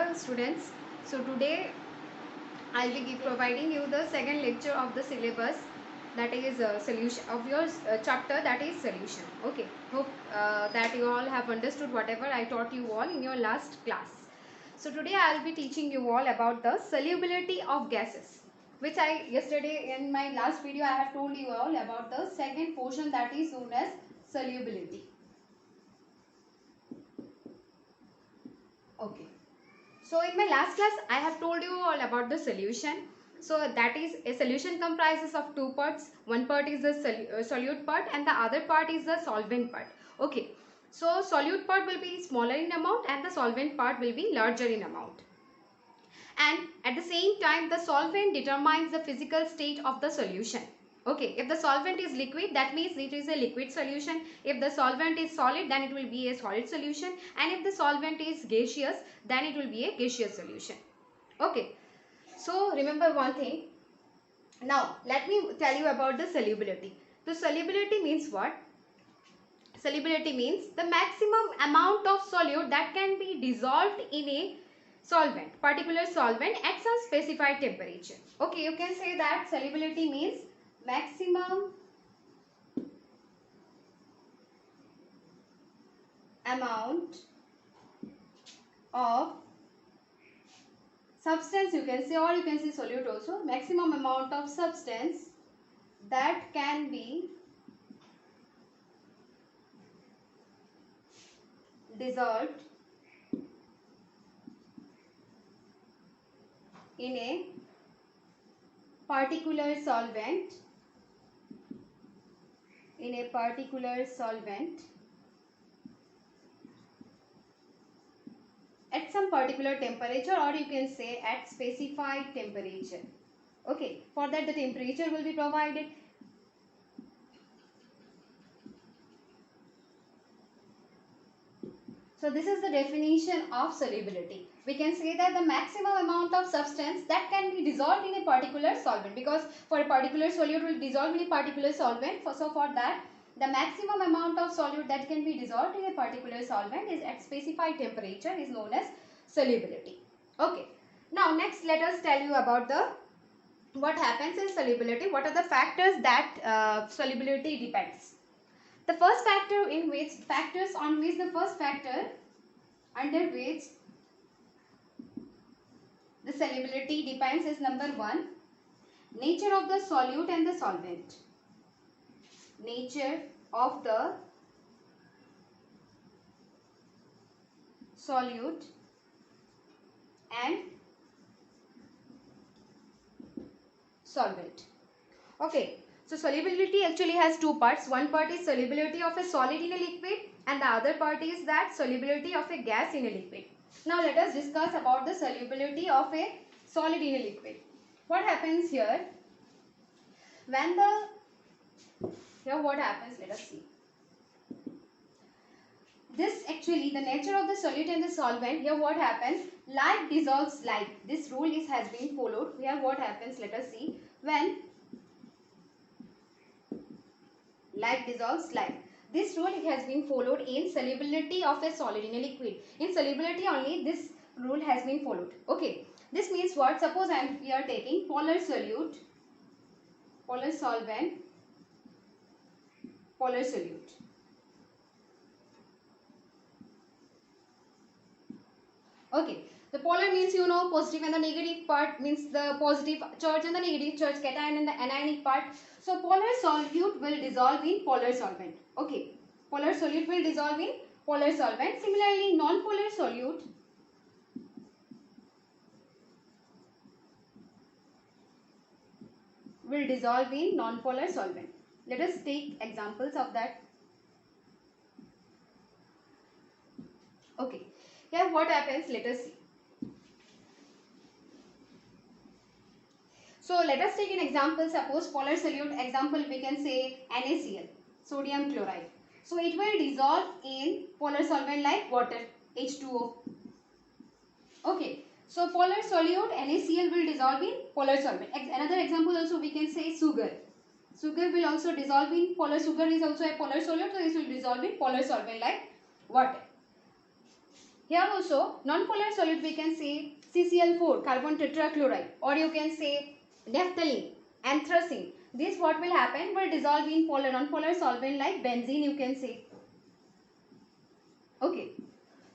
Dear students, so today I'll be providing you the second lecture of the syllabus, that is solution of your chapter, that is solution. Okay, hope that you all have understood whatever I taught you all in your last class. So today I'll be teaching you all about the solubility of gases, which I yesterday in my last video I have told you all about the second portion, that is known as solubility. Okay. So in my last class, I have told you all about the solution. So that is, a solution comprises of two parts. One part is the solute part and the other part is the solvent part. Okay. So solute part will be smaller in amount and the solvent part will be larger in amount. And at the same time, the solvent determines the physical state of the solution. Okay, if the solvent is liquid, that means it is a liquid solution. If the solvent is solid, then it will be a solid solution. And if the solvent is gaseous, then it will be a gaseous solution. Okay, so remember one thing. Now, let me tell you about the solubility. So, solubility means what? Solubility means the maximum amount of solute that can be dissolved in a solvent, particular solvent at some specified temperature. Okay, you can say that solubility means maximum amount of substance, you can say, or you can say solute also, maximum amount of substance that can be dissolved in a particular solvent at some particular temperature, or you can say at specified temperature. Okay, for that the temperature will be provided. So this is the definition of solubility. We can say that the maximum amount of substance that can be dissolved in a particular solvent, because for a particular solute will dissolve in a particular solvent. So for that, the maximum amount of solute that can be dissolved in a particular solvent is at specified temperature is known as solubility. Okay. Now next let us tell you about the what happens in solubility. What are the factors that solubility depends? The first factor under which the solubility depends is number 1, nature of the solute and the solvent. Nature of the solute and solvent. Okay. So solubility actually has two parts. One part is solubility of a solid in a liquid and the other part is that solubility of a gas in a liquid. Now let us discuss about the solubility of a solid in a liquid. What happens here? What happens? Let us see. This actually, the nature of the solute and the solvent, here what happens? Like dissolves like. This rule has been followed. Here what happens? Let us see. When like dissolves like. This rule has been followed in solubility of a solid in a liquid. In solubility only this rule has been followed. Okay. This means what? Suppose we are taking polar solute, polar solvent, polar solute. Okay. The polar means you know positive and the negative part means the positive charge and the negative charge, cation and the anionic part. So polar solute will dissolve in polar solvent. Okay. Polar solute will dissolve in polar solvent. Similarly, non-polar solute will dissolve in non-polar solvent. Let us take examples of that. Okay. Here what happens? Let us see. So let us take an example. Suppose polar solute, example we can say NaCl, sodium chloride. So it will dissolve in polar solvent like water, H2O. Okay. So polar solute NaCl will dissolve in polar solvent. Another example also we can say sugar. Sugar will also dissolve in polar. Sugar is also a polar solute, so it will dissolve in polar solvent like water. Here also non-polar solute we can say CCl4, carbon tetrachloride, or you can say naphthalene, anthracene. This what will happen will dissolve in polar non-polar solvent like benzene you can say. Okay.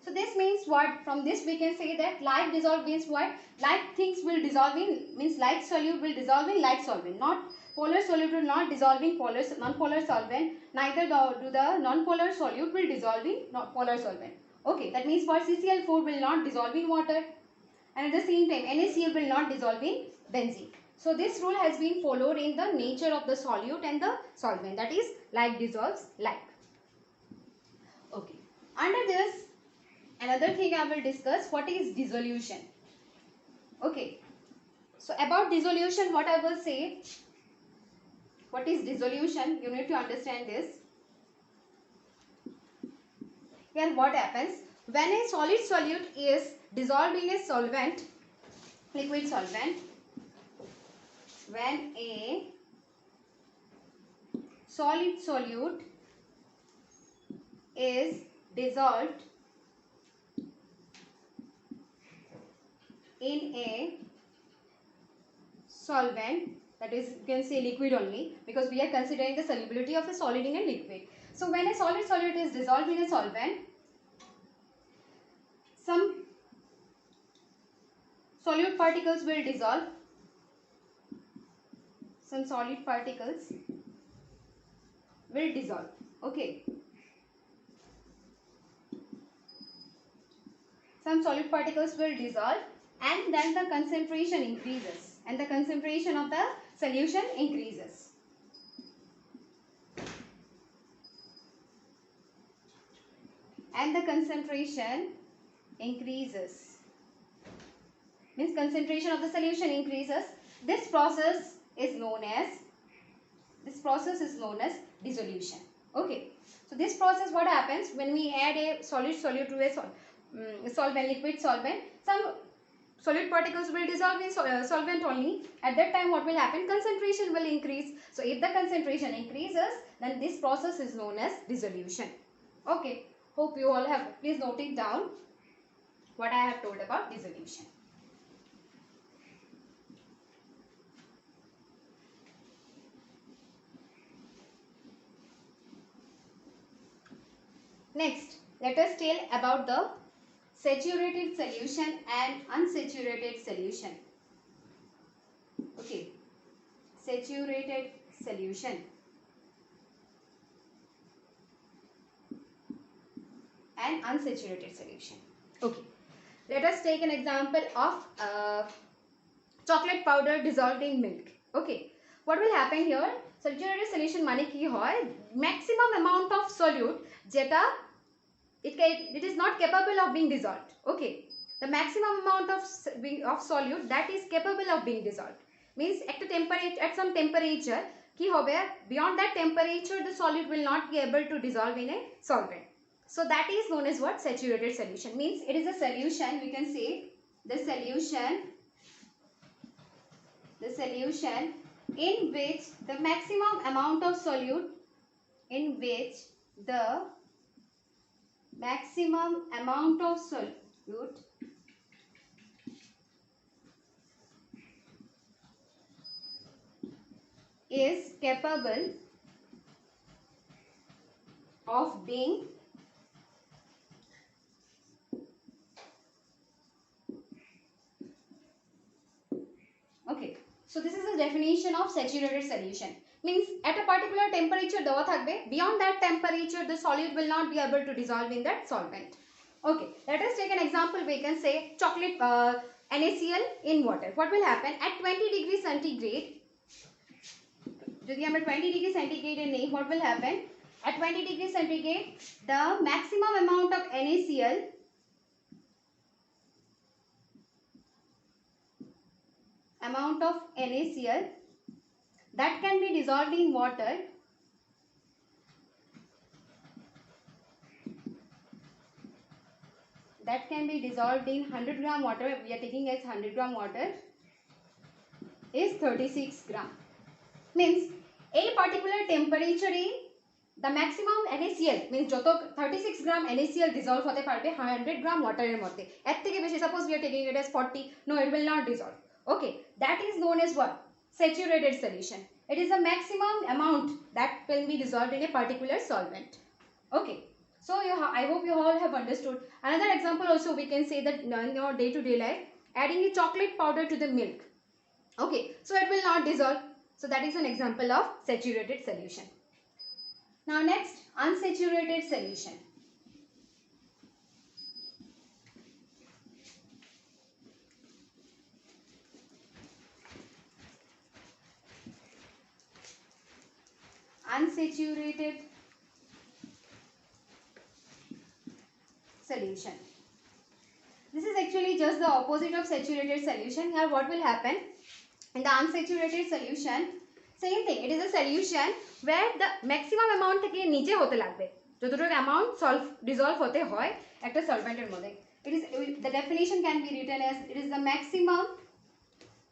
So this means what? From this we can say that like dissolve means what? Like things will dissolve in, means like solute will dissolve in like solvent. Not polar solute will not dissolve in non-polar solvent. Neither do the non-polar solute will dissolve in polar solvent. Okay, that means for CCl4 will not dissolve in water, and at the same time NaCl will not dissolve in benzene. So this rule has been followed in the nature of the solute and the solvent, that is like dissolves like. Okay. Under this, another thing I will discuss, what is dissolution. Okay. So about dissolution, what I will say, what is dissolution, you need to understand this. Here what happens, when a solid solute is dissolved in a solvent, liquid solvent, when a solid solute is dissolved in a solvent, that is you can say liquid only, because we are considering the solubility of a solid in a liquid. So when a solid solute is dissolved in a solvent, some solute particles will dissolve, some solid particles will dissolve. Okay. Some solid particles will dissolve, and then the concentration increases, and the concentration of the solution increases. And the concentration increases, means concentration of the solution increases. This process is known as dissolution. Okay. So this process, what happens when we add a solid solute to a solvent, liquid solvent, some solid particles will dissolve in solvent only. At that time what will happen, concentration will increase. So if the concentration increases, then this process is known as dissolution. Okay, hope you all have, please note it down what I have told about dissolution. Next, let us tell about the saturated solution and unsaturated solution. Okay, saturated solution and unsaturated solution. Okay, let us take an example of chocolate powder dissolved in milk. Okay, what will happen here? Saturated solution mane ki hoy maximum amount of solute jeta it is not capable of being dissolved. Okay, the maximum amount of solute that is capable of being dissolved means at some temperature ki hobe, beyond that temperature the solute will not be able to dissolve in a solvent. So that is known as what? Saturated solution. Means it is a solution, we can say the solution in which the maximum amount of solute is capable of being okay. So this is the definition of saturated solution. Means at a particular temperature dawa thakbe, beyond that temperature the solute will not be able to dissolve in that solvent. Okay, let us take an example. We can say chocolate NaCl in water. What will happen at 20 degrees centigrade? Jodi hame 20 degree centigrade nahi, what will happen at 20 degree centigrade? The maximum amount of NaCl that can be dissolved in water that can be dissolved in 100 gram water, we are taking as 100 gram water, is 36 gram. Means a particular temperature the maximum NaCl means যত 36 গ্রাম NaCl dissolve হতে পারবে 100 গ্রাম ওয়াটারের মধ্যে, এর থেকে বেশি suppose we are taking it as 40, no it will not dissolve. Okay, that is known as what? Saturated solution. It is the maximum amount that will be dissolved in a particular solvent. Okay, so I hope you all have understood. Another example also we can say that in your day-to-day life, adding a chocolate powder to the milk. Okay, so it will not dissolve. So that is an example of saturated solution. Now next, unsaturated solution. Unsaturated solution. This is actually just the opposite of saturated solution. Here what will happen? In the unsaturated solution, same thing, it is a solution where the maximum amount থেকে নিচে হতে লাগবে, যতটুকু amount dissolve হতে হয় একটা সলভেন্টের মধ্যে. It is, the definition can be written as, it is the maximum,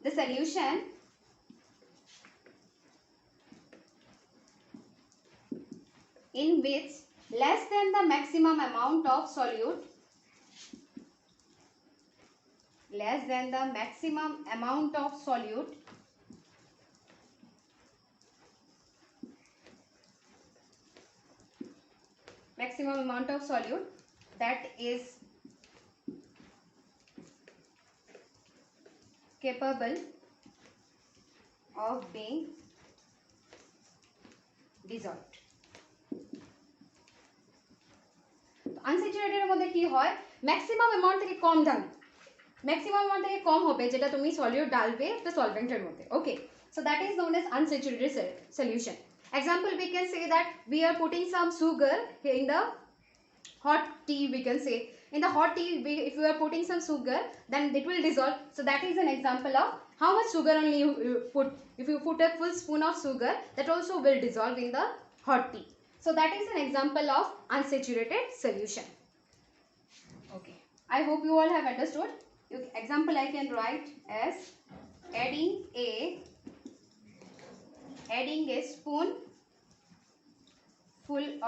the solution in which less than the maximum amount of solute, less than the maximum amount of solute that is capable of being dissolved. Unsaturated এর মধ্যে কি হয়, maximum amount থেকে কম ঢালবে, maximum amount থেকে কম হবে যেটা তুমি solute ডালবে একটা সলভেন্টের মধ্যে. ওকে, so that is known as unsaturated solution. Example, we can say that we are putting some sugar in the hot tea. We can say in the hot tea, if you are putting some sugar, then it will dissolve. So that is an example of how much sugar only you put. If you put a full spoon of sugar, that also will dissolve in the hot tea. So that is an example of unsaturated solution. Okay, I hope you all have understood. Example I can write as adding a spoonful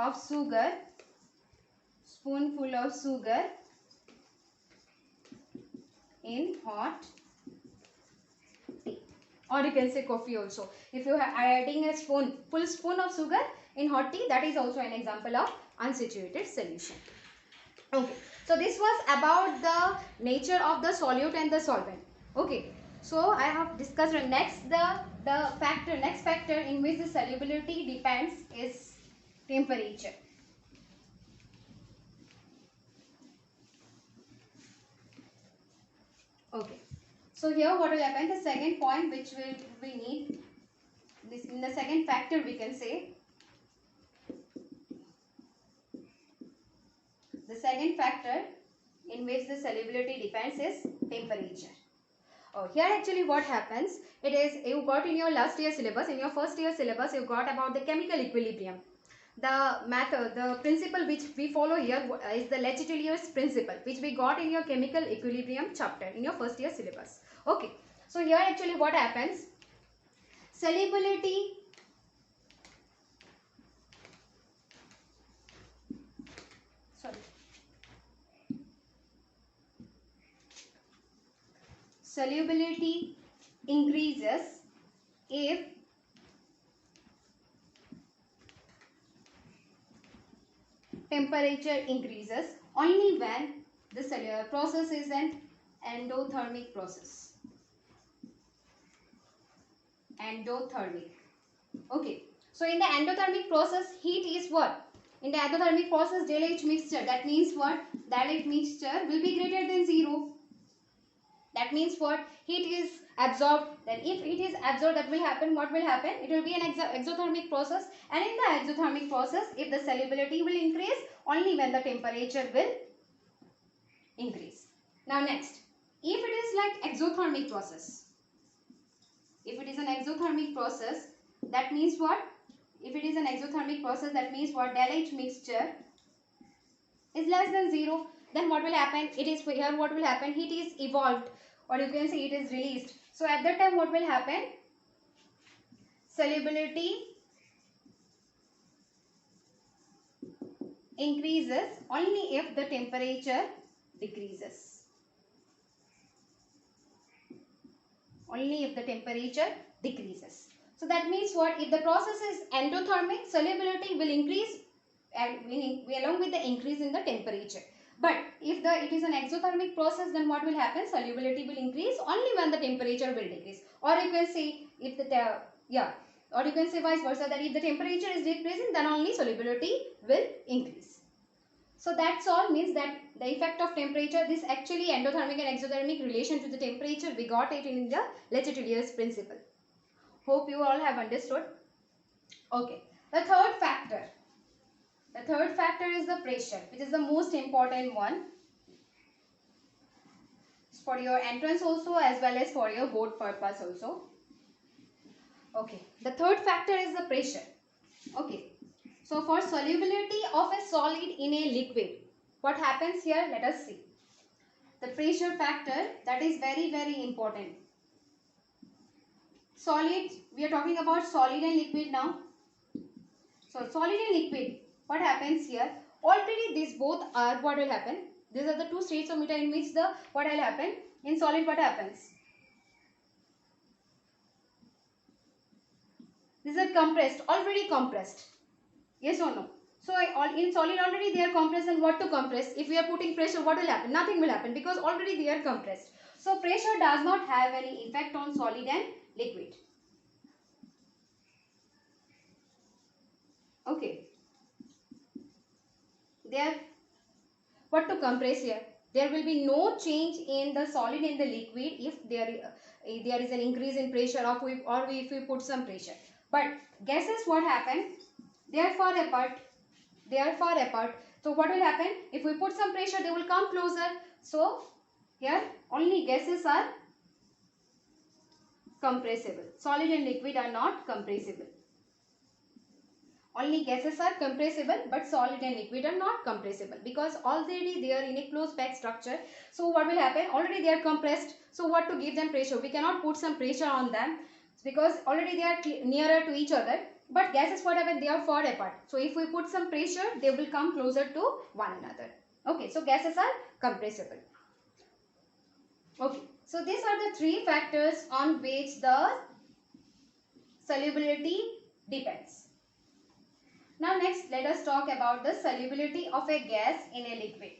of sugar in hot tea, or you can say coffee also. If you are adding a full spoon of sugar in hot tea, that is also an example of unsaturated solution. Okay, so this was about the nature of the solute and the solvent. Okay, so I have discussed next next factor in which the solubility depends is temperature. Okay, so here what will happen, the second point which we need, this in the second factor we can say, the second factor in which the solubility depends is temperature. Oh, here actually what happens, it is, you got in your last year syllabus, in your first year syllabus you got about the chemical equilibrium. The method, the principle which we follow here is the Le Chatelier's principle, which we got in your chemical equilibrium chapter in your first year syllabus. Okay, so here actually what happens, solubility increases if temperature increases only when the cellular process is an endothermic process. Okay, so in the endothermic process, heat is what? In the endothermic process, del H mixture, that means what? Del H mixture will be greater than 0. That means what? Heat is absorbed. Then if it is absorbed, that will happen, what will happen? It will be an exothermic process, and in the exothermic process, if the solubility will increase only when the temperature will increase. Now next, if it is like exothermic process, if it is an exothermic process, that means what? If it is an exothermic process, that means what? Del H mixture is less than 0. Then what will happen? It is here what will happen? Heat is evolved, or you can say it is released. So at that time what will happen? Solubility increases only if the temperature decreases. Only if the temperature decreases. So that means what? If the process is endothermic, solubility will increase along with the increase in the temperature. But if it is an exothermic process, then what will happen? Solubility will increase only when the temperature will decrease. Or you can say if or you can say vice versa, that if the temperature is decreasing, then only solubility will increase. So that's all, means that the effect of temperature, this actually endothermic and exothermic relation to the temperature, we got it in the Le Chatelier's principle. Hope you all have understood. Okay, the third factor. The third factor is the pressure, which is the most important one. It's for your entrance also as well as for your board purpose also. Okay, the third factor is the pressure. Okay, so for solubility of a solid in a liquid, what happens here? Let us see. The pressure factor, that is very, very important. Solid, we are talking about solid and liquid now. So solid and liquid, what happens here? Already these both are, what will happen? These are the two states of matter in which what will happen? In solid, what happens? These are compressed, already compressed. Yes or no? So in solid already they are compressed, and what to compress? If we are putting pressure, what will happen? Nothing will happen because already they are compressed. So pressure does not have any effect on solid and liquid. Okay. There, what to compress here? There will be no change in the solid and the liquid if there is an increase in pressure or if we put some pressure. But gases, what happen? They are far apart. They are far apart. So what will happen? If we put some pressure, they will come closer. So here only gases are compressible. Solid and liquid are not compressible. Only gases are compressible, but solid and liquid are not compressible because already they are in a closed packed structure. So what will happen? Already they are compressed. So what to give them pressure? We cannot put some pressure on them because already they are nearer to each other. But gases, what happen? They are far apart. So if we put some pressure, they will come closer to one another. Okay, so gases are compressible. Okay, so these are the three factors on which the solubility depends. Now next, let us talk about the solubility of a gas in a liquid,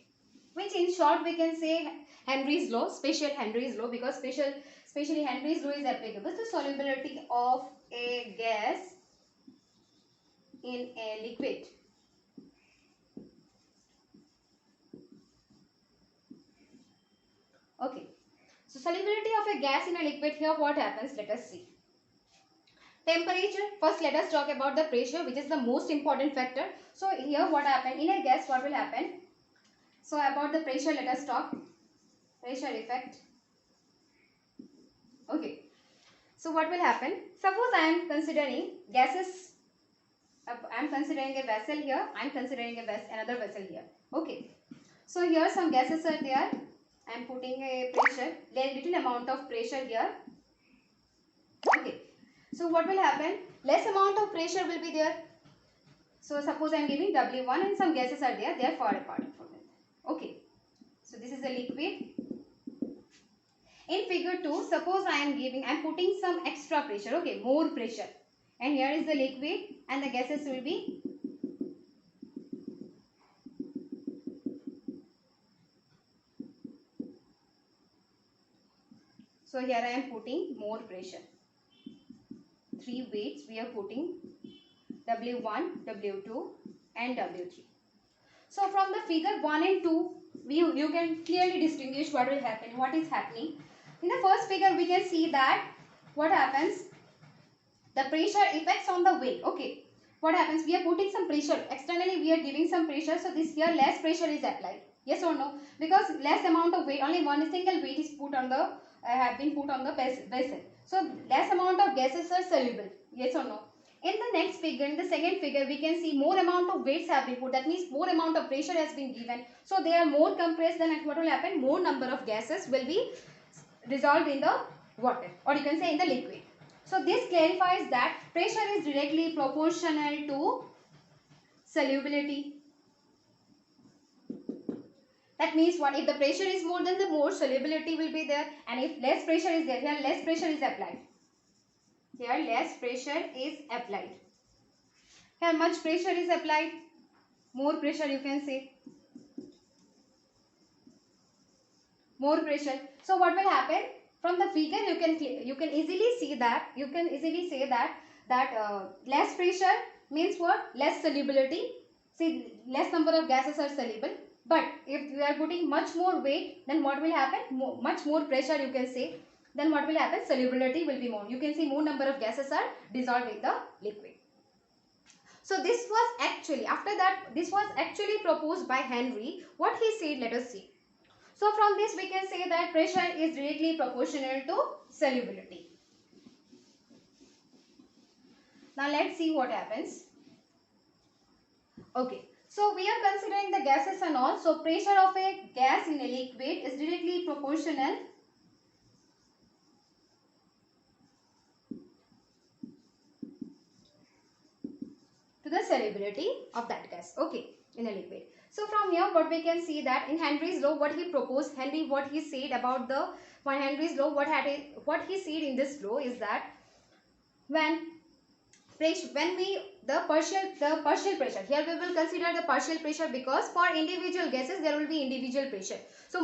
which in short we can say Henry's law, special Henry's law, because especially Henry's law is applicable to solubility of a gas in a liquid. Okay, so solubility of a gas in a liquid, here what happens? Let us see. Temperature. First let us talk about the pressure, which is the most important factor. So here what happen? In a gas, what will happen? So about the pressure, let us talk. Pressure effect. Okay. So what will happen? Suppose I am considering gases. I am considering a vessel here. I am considering another vessel here. Okay. So here some gases are there. I am putting a pressure, little amount of pressure here. Okay. So what will happen? Less amount of pressure will be there. So suppose I am giving W1 and some gases are there. They are far apart from it. Okay. So this is a liquid. In figure 2, suppose I am putting some extra pressure. Okay, more pressure. And here is the liquid and the gases will be so here I am putting more pressure. 3 weights we are putting, W1, W2 and W3. So from the figure 1 and 2, you can clearly distinguish what will happen, what is happening. In the first figure we can see that what happens, the pressure effects on the weight. Okay, what happens, we are putting some pressure, externally we are giving some pressure, so this here less pressure is applied. Yes or no? Because less amount of weight, only one single weight is put on the have been put on the vessel. So less amount of gases are soluble. Yes or no? In the next figure, in the second figure, we can see more amount of weights have been put. That means more amount of pressure has been given. So they are more compressed. Then what will happen? More number of gases will be dissolved in the water, or you can say in the liquid. So this clarifies that pressure is directly proportional to solubility. That means what? If the pressure is more, then the more solubility will be there, and if less pressure is there, here less pressure is applied. Here less pressure is applied. Here much pressure is applied. More pressure, you can say. More pressure. So what will happen? From the figure you can easily see that less pressure means what? Less solubility. See, less number of gases are soluble. But if we are putting much more weight, then what will happen? Much more pressure, you can say. Then what will happen? Solubility will be more. You can see more number of gases are dissolved in the liquid. So this was actually, after that, this was actually proposed by Henry. What he said, let us see. So from this we can say that pressure is directly proportional to solubility. Now let's see what happens. Okay, so we are considering the gases and all. So pressure of a gas in a liquid is directly proportional to the solubility of that gas, okay, in a liquid. So from here what we can see that in Henry's law, what he proposed, what he said about the Henry's law, what he said in this law is that when the partial pressure, here we will consider the partial pressure, because for individual gases there will be individual pressure. So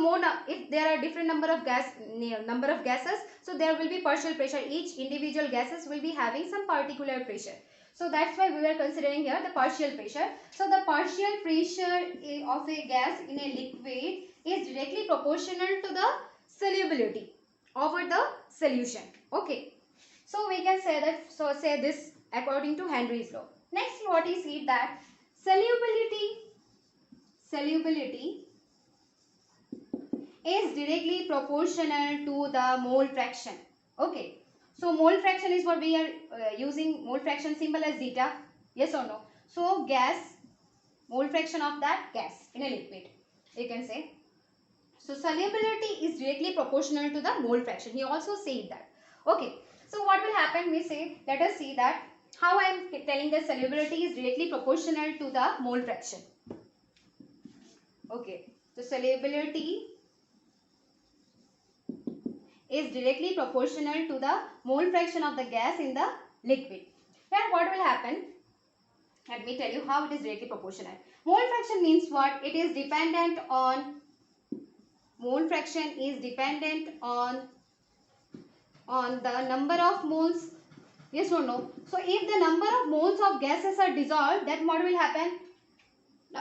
if there are different number of gases, so there will be partial pressure. Each individual gases will be having some particular pressure. So that's why we are considering here the partial pressure. So the partial pressure of a gas in a liquid is directly proportional to the solubility over the solution. Okay. So we can say that, so say this according to Henry's law. Next, what is it that solubility is directly proportional to the mole fraction. Okay. So mole fraction is what we are using mole fraction symbol as zeta. Yes or no? So gas, mole fraction of that gas in a liquid, you can say. So solubility is directly proportional to the mole fraction. He also said that. Okay. So what will happen? We say, let us see that how I am telling that solubility is directly proportional to the mole fraction. Okay. So solubility is directly proportional to the mole fraction of the gas in the liquid. Here what will happen? Let me tell you how it is directly proportional. Mole fraction means what? It is dependent on, mole fraction is dependent on the number of moles. Yes or no? So if the number of moles of gases are dissolved, then what will happen?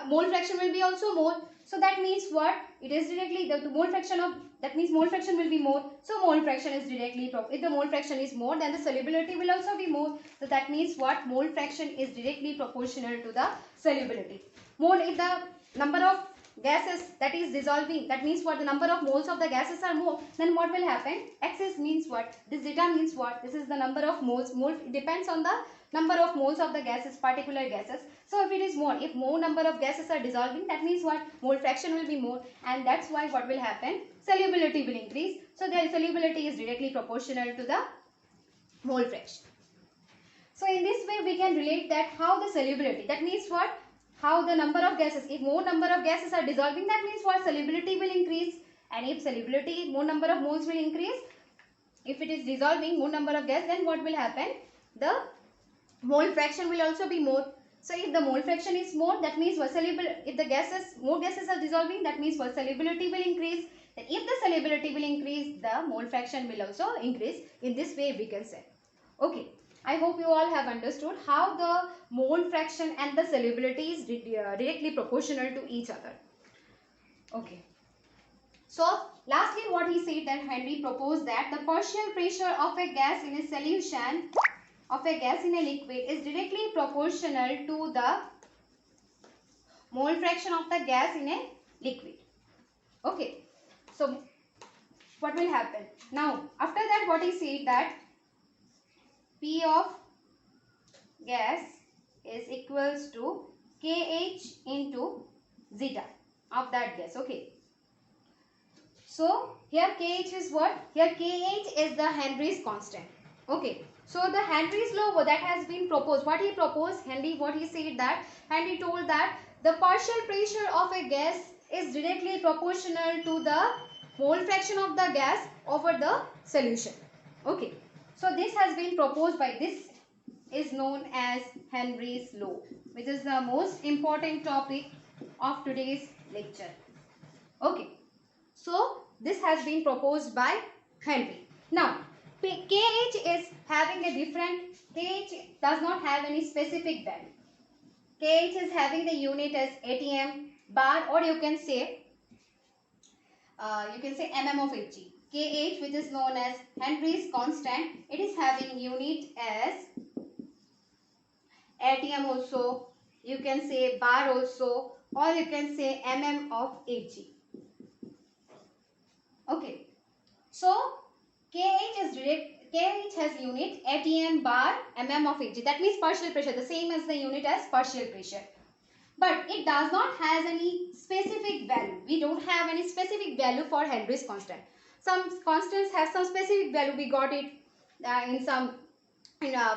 Mole fraction will be also more. So that means what? It is directly the mole fraction of, that means mole fraction will be more. So mole fraction is directly, if the mole fraction is more, then the solubility will also be more. So that means what? Mole fraction is directly proportional to the solubility. If the number of gases that is dissolving, that means what? The number of moles of the gases are more, then what will happen? Xs means what? This zeta means what? This is the number of moles. Mole depends on the number of moles of the gases, particular gases. So if it is more, if more number of gases are dissolving, that means what? Mole fraction will be more, and that's why what will happen? Solubility will increase. So the solubility is directly proportional to the mole fraction. So in this way we can relate that how the solubility, that means what? How the number of gases, if more number of gases are dissolving, that means what? Solubility will increase, and if solubility, more number of moles will increase. If it is dissolving more number of gas, then what will happen? The mole fraction will also be more. So if the mole fraction is more, that means what? If the more gases are dissolving, that means what? Solubility will increase. Then if the solubility will increase, the mole fraction will also increase. In this way we can say. Okay. I hope you all have understood how the mole fraction and the solubility is directly proportional to each other. Okay. So lastly what he said, that Henry proposed that the partial pressure of a gas in a solution, of a gas in a liquid, is directly proportional to the mole fraction of the gas in a liquid. Okay. So what will happen? Now after that what he said, that P of gas is equals to Kh into zeta of that gas. Okay. So here Kh is what? Here Kh is the Henry's constant. Okay. So the Henry's law that has been proposed. What he proposed, Henry, what he said, that Henry told that the partial pressure of a gas is directly proportional to the mole fraction of the gas over the solution. Okay. So this has been proposed by, this is known as Henry's law, which is the most important topic of today's lecture. Okay. So this has been proposed by Henry. Now, KH is having a different, KH does not have any specific value. KH is having the unit as ATM bar, or you can say mm of Hg. KH, which is known as Henry's constant, it is having unit as ATM also, you can say bar also, or you can say mm of Hg. Okay. So KH has unit ATM bar mm of Hg. That means partial pressure, the same as the unit as partial pressure. But it does not has any specific value. We don't have any specific value for Henry's constant. Some constants have some specific value. We got it in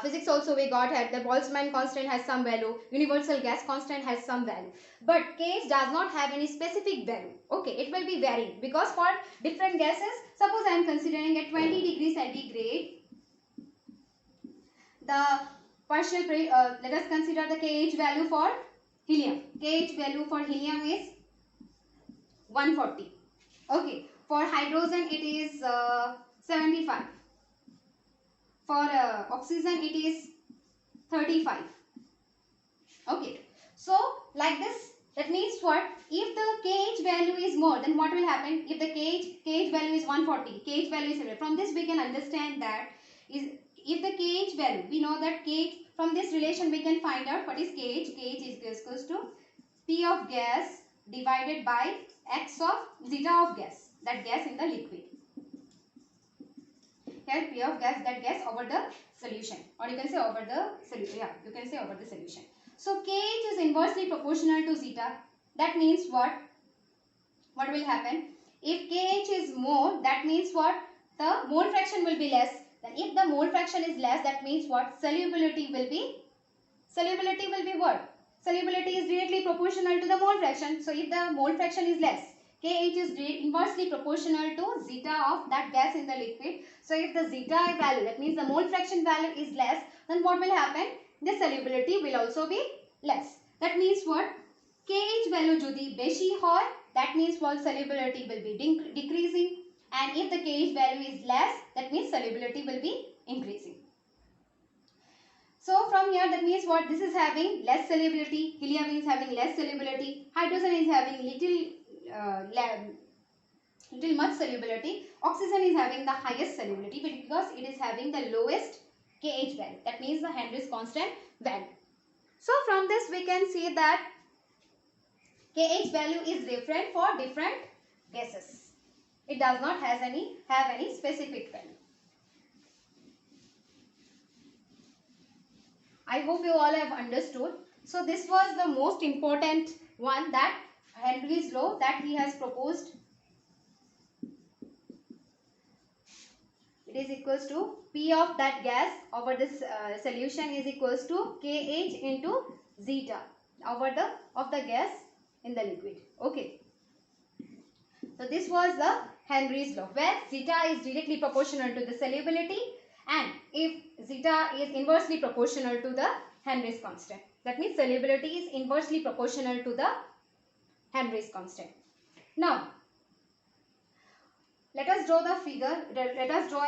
physics also we got it. The Boltzmann constant has some value. Universal gas constant has some value. But KH does not have any specific value. Okay, it will be varying because for different gases, suppose I am considering at 20 degrees centigrade, the partial let us consider the KH value for helium. KH value for helium is 140. Okay, for hydrogen it is 75. For oxygen it is 35. Okay, so like this, that means what? If the KH value is more, then what will happen? If the KH value is 140, KH value is 7. From this we can understand that if the KH value, we know that KH, from this relation we can find out what is KH. KH is equals to P of gas divided by X of zeta of gas, that gas in the liquid. Here P of gas, that gas over the solution, or you can say over the solution. Yeah, you can say over the solution. So KH is inversely proportional to zeta. That means what? What will happen? If KH is more, that means what? The mole fraction will be less. Then if the mole fraction is less, that means what? Solubility will be what? Solubility is directly proportional to the mole fraction. So if the mole fraction is less, KH is inversely proportional to zeta of that gas in the liquid. So if the zeta value, that means the mole fraction value is less, then what will happen? The solubility will also be less. That means what? KH value jodi beshi hoy, that means what? Solubility will be decreasing. And if the KH value is less, that means solubility will be increasing. So from here, that means what? This is having less solubility, helium is having less solubility, hydrogen is having little much solubility, oxygen is having the highest solubility because it is having the lowest KH value. That means the Henry's constant value. So from this we can see that KH value is different for different gases. It does not have any specific value. I hope you all have understood. So this was the most important one, that Henry's law that he has proposed. It is equals to P of that gas over this solution is equals to KH into zeta over of the gas in the liquid. Okay. So this was the Henry's law, where zeta is directly proportional to the solubility, and if zeta is inversely proportional to the Henry's constant. That means solubility is inversely proportional to the Henry's constant. Now, let us draw the figure, let us draw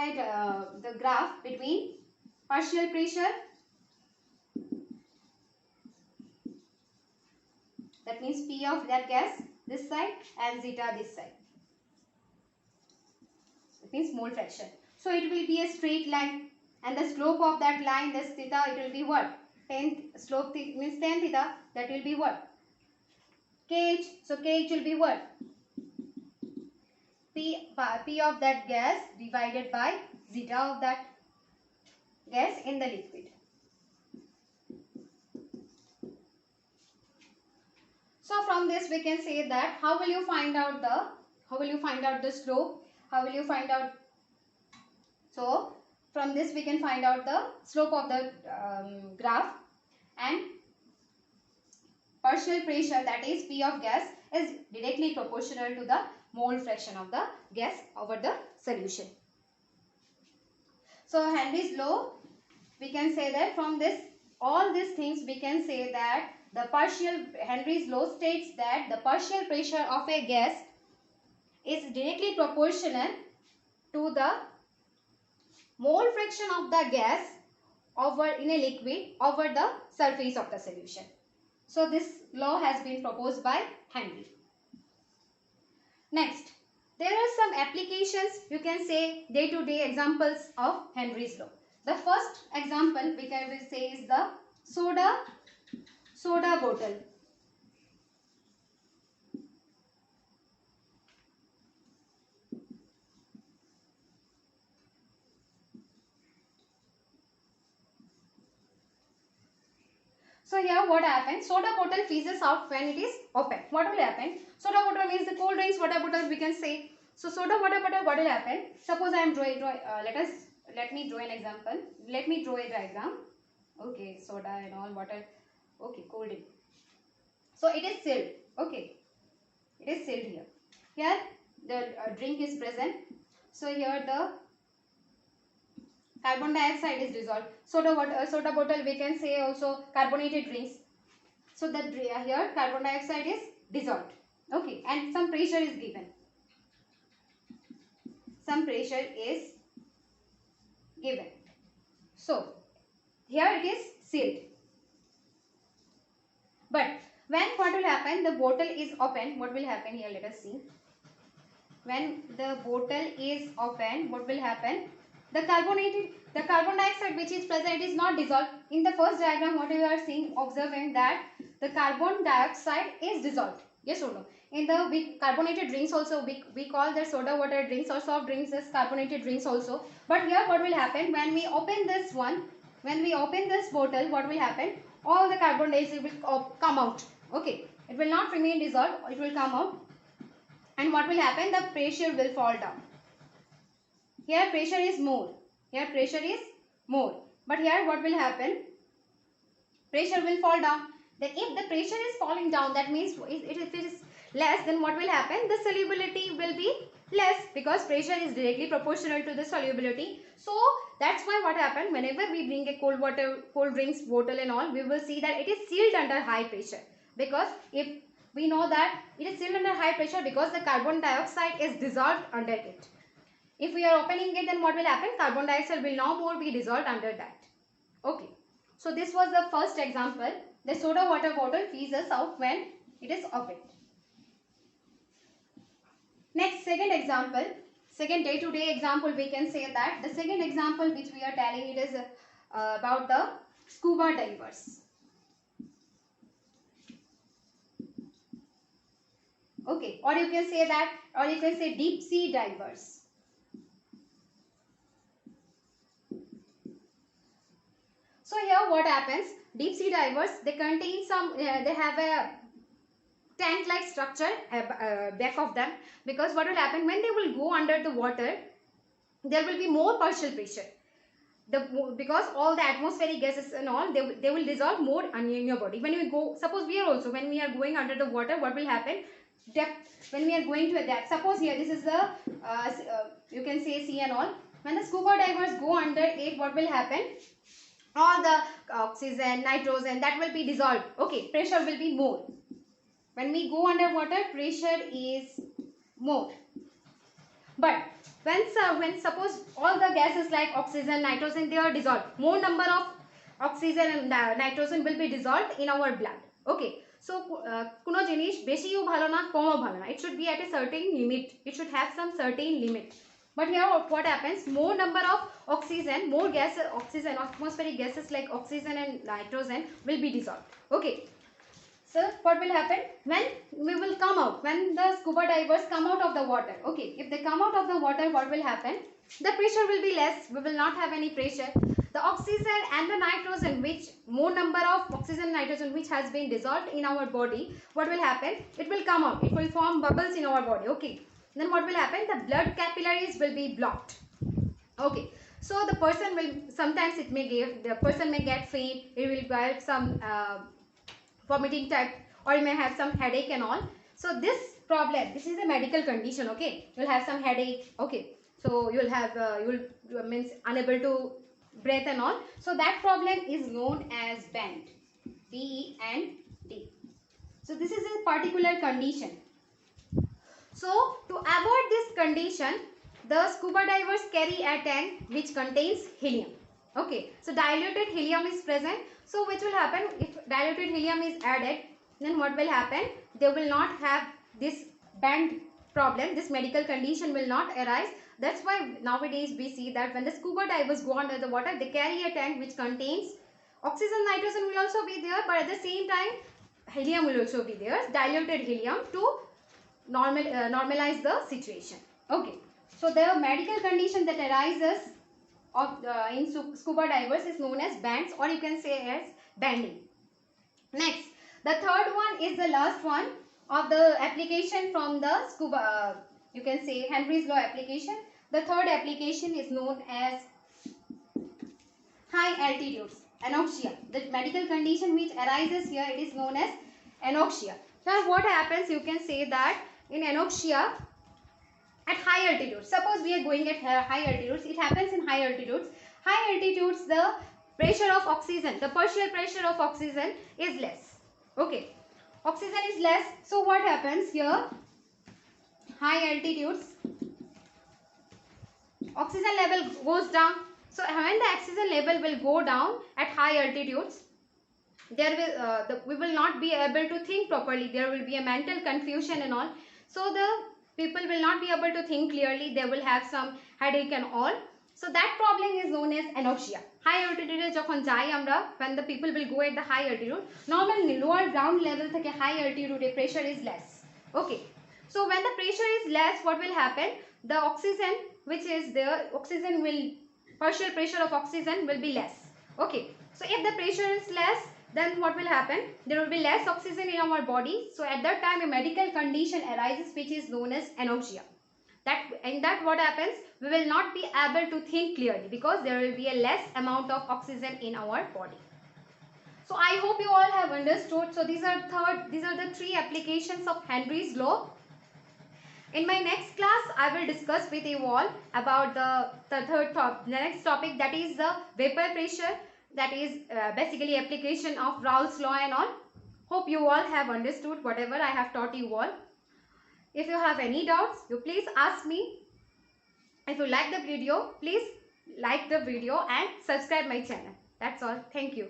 the graph between partial pressure, that means P of that gas this side, and zeta this side. It means mole fraction. So it will be a straight line, and the slope of that line, this theta, it will be what? Slope means tan theta, that will be what? KH. So KH will be what? P of that gas divided by zeta of that gas in the liquid. So from this we can say that how will you find out the slope? How will you find out? So from this we can find out the slope of the graph, and partial pressure, that is P of gas, is directly proportional to the mole fraction of the gas over the solution. So Henry's law, we can say that from this, all these things we can say that the Henry's law states that the partial pressure of a gas is directly proportional to the mole fraction of the gas over in a liquid over the surface of the solution. So this law has been proposed by Henry. Next, there are some applications, you can say day-to-day examples of Henry's law. The first example we can say is the soda bottle. So here what happens? Soda bottle fizzes out when it is open. What will happen? Soda bottle means the cold drinks water bottle, we can say. So soda water bottle, what will happen? Suppose I am drawing. Let me draw an example. Let me draw a diagram. Okay, soda and all water. Okay, cold drink. So it is sealed. Okay, it is sealed here. Here the drink is present. So here the carbon dioxide is dissolved. Soda bottle, we can say also carbonated drinks. So that here carbon dioxide is dissolved. Okay, and some pressure is given. Some pressure is given. So here it is sealed. But when what will happen? The bottle is open. What will happen here? Let us see. When the bottle is open, what will happen? The carbon dioxide which is present is not dissolved. In the first diagram, what we are seeing, observing that the carbon dioxide is dissolved. Yes or no? In the carbonated drinks also, we call the soda water drinks or soft drinks as carbonated drinks also. But here what will happen? When we open this one, when we open this bottle, what will happen? All the carbon dioxide will come out. Okay. It will not remain dissolved. It will come out. And what will happen? The pressure will fall down. Here pressure is more. Here pressure is more. But here what will happen? Pressure will fall down. Then if the pressure is falling down, that means if it is less, then what will happen? The solubility will be less because pressure is directly proportional to the solubility. So that's why what happened, whenever we bring a cold drinks bottle and all, we will see that it is sealed under high pressure. Because if we know that it is sealed under high pressure because the carbon dioxide is dissolved under it. If we are opening it, then what will happen? Carbon dioxide will no more be dissolved under that. Okay. So this was the first example. The soda water bottle fizzes out when it is opened. Next, second example. Second day-to-day example, we can say that. The second example which we are telling, it is about the scuba divers. Okay. Or you can say that, or you can say deep sea divers. So here what happens? Deep sea divers, they contain some, they have a tank-like structure back of them, because what will happen when they will go under the water, there will be more partial pressure. Because all the atmospheric gases and all, they will dissolve more in your body. When you go, suppose we are also, when we are going under the water, what will happen? Depth, when we are going to a depth, suppose here this is the, you can say sea and all. When the scuba divers go under it, what will happen? All the oxygen, nitrogen, that will be dissolved. Okay, pressure will be more. When we go underwater, pressure is more. But when suppose all the gases like oxygen, nitrogen, they are dissolved, more number of oxygen and nitrogen will be dissolved in our blood. Okay, so kuno jinish beshiyo bhalo na, komo bhalo na. It should be at a certain limit. It should have some certain limit. But here what happens? More number of oxygen, more gas, oxygen, atmospheric gases like oxygen and nitrogen will be dissolved. Okay. So what will happen? When we will come out, when the scuba divers come out of the water. Okay. If they come out of the water, what will happen? The pressure will be less. We will not have any pressure. The oxygen and the nitrogen, which more number of oxygen and nitrogen which has been dissolved in our body, what will happen? It will come out. It will form bubbles in our body. Okay. Then what will happen? The blood capillaries will be blocked. Okay. So the person will, sometimes it may give, the person may get faint, it will get some vomiting type, or you may have some headache and all. So this problem, this is a medical condition, okay? You'll have some headache, okay? So you'll have, means unable to breathe and all. So that problem is known as bend, B-E-N-D. So this is a particular condition. So to avoid this condition, the scuba divers carry a tank which contains helium. Okay, so diluted helium is present. So which will happen if diluted helium is added, then what will happen? They will not have this bend problem. This medical condition will not arise. That's why nowadays we see that when the scuba divers go under the water, they carry a tank which contains oxygen, nitrogen will also be there, but at the same time helium will also be there, diluted helium, to normalize the situation. Okay, so the medical condition that arises of in scuba divers is known as bends, or you can say as bending. Next, the third one is the last one of the application from the scuba, you can say Henry's law application. The third application is known as high altitudes, anoxia. The medical condition which arises here, it is known as anoxia. Now what happens, you can say that in anoxia at high altitudes, suppose we are going at high altitudes, it happens in high altitudes. High altitudes, the pressure of oxygen, the partial pressure of oxygen is less. Okay, oxygen is less. So what happens here? High altitudes, oxygen level goes down. So when the oxygen level will go down at high altitudes, there will we will not be able to think properly. There will be a mental confusion and all. So the people will not be able to think clearly. They will have some headache and all. So that problem is known as anoxia. High altitude যখন যাই আমরা, when the people will go at the high altitude, normally lower ground level থেকে high altitude pressure is less. Okay, so when the pressure is less, what will happen? The oxygen which is there, oxygen will, partial pressure of oxygen will be less. Okay, so if the pressure is less, then what will happen? There will be less oxygen in our body. So at that time a medical condition arises which is known as anoxia. In that what happens? We will not be able to think clearly because there will be a less amount of oxygen in our body. So I hope you all have understood. So these are the three applications of Henry's law. In my next class, I will discuss with you all about the next topic, that is the vapor pressure. That is basically application of Raoult's law and all. Hope you all have understood whatever I have taught you all. If you have any doubts, you please ask me. If you like the video, please like the video and subscribe my channel. That's all. Thank you.